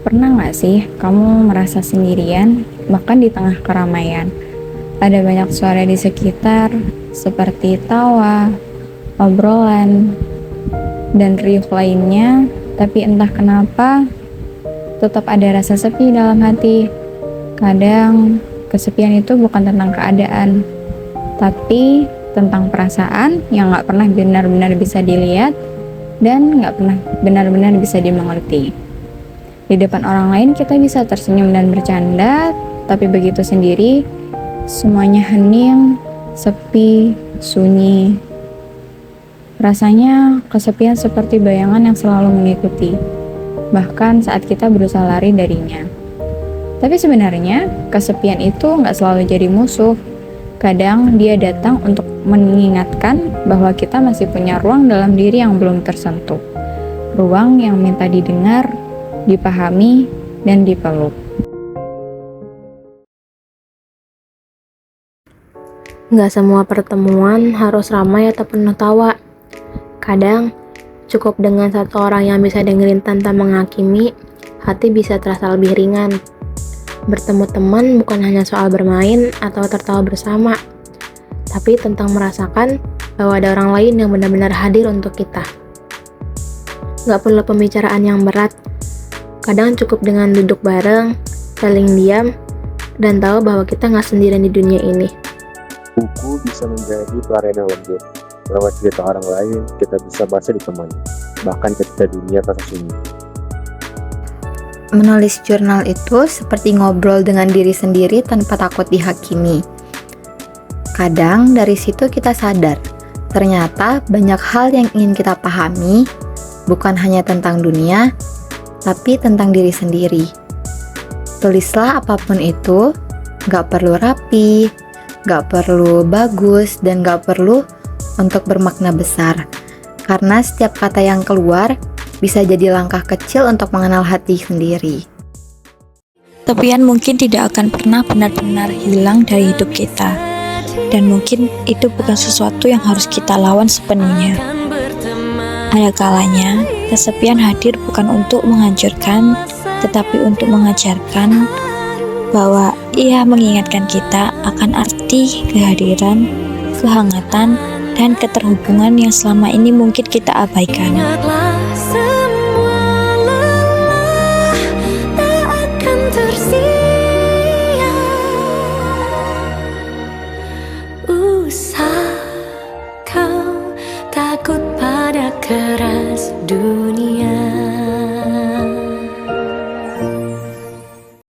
Pernah nggak sih kamu merasa sendirian, bahkan di tengah keramaian? Ada banyak suara di sekitar, seperti tawa, obrolan, dan riuh lainnya, tapi entah kenapa, tetap ada rasa sepi dalam hati. Kadang, kesepian itu bukan tentang keadaan, tapi tentang perasaan yang nggak pernah benar-benar bisa dilihat dan nggak pernah benar-benar bisa dimengerti. Di depan orang lain kita bisa tersenyum dan bercanda, tapi begitu sendiri, semuanya hening, sepi, sunyi. Rasanya kesepian seperti bayangan yang selalu mengikuti, bahkan saat kita berusaha lari darinya. Tapi sebenarnya, kesepian itu nggak selalu jadi musuh. Kadang dia datang untuk mengingatkan bahwa kita masih punya ruang dalam diri yang belum tersentuh. Ruang yang minta didengar, dipahami, dan dipeluk. Nggak semua pertemuan harus ramai atau penuh tawa. Kadang, cukup dengan satu orang yang bisa dengerin tanpa menghakimi, hati bisa terasa lebih ringan. Bertemu teman bukan hanya soal bermain atau tertawa bersama, tapi tentang merasakan bahwa ada orang lain yang benar-benar hadir untuk kita. Nggak perlu pembicaraan yang berat, kadang cukup dengan duduk bareng, saling diam, dan tahu bahwa kita nggak sendirian di dunia ini. Buku bisa menjadi pelarian yang lembut. Lewat cerita orang lain, kita bisa merasa ditemani, bahkan ketika dunia terasa sunyi. Menulis jurnal itu seperti ngobrol dengan diri sendiri tanpa takut dihakimi. Kadang dari situ kita sadar, ternyata banyak hal yang ingin kita pahami, bukan hanya tentang dunia, tapi tentang diri sendiri. Tulislah apapun itu, gak perlu rapi, gak perlu bagus, dan gak perlu untuk bermakna besar. Karena setiap kata yang keluar bisa jadi langkah kecil untuk mengenal hati sendiri. Kesepian mungkin tidak akan pernah benar-benar hilang dari hidup kita. Dan mungkin itu bukan sesuatu yang harus kita lawan sepenuhnya. Ada kalanya, kesepian hadir bukan untuk menghancurkan, tetapi untuk mengajarkan bahwa ia mengingatkan kita akan arti kehadiran, kehangatan, dan keterhubungan yang selama ini mungkin kita abaikan.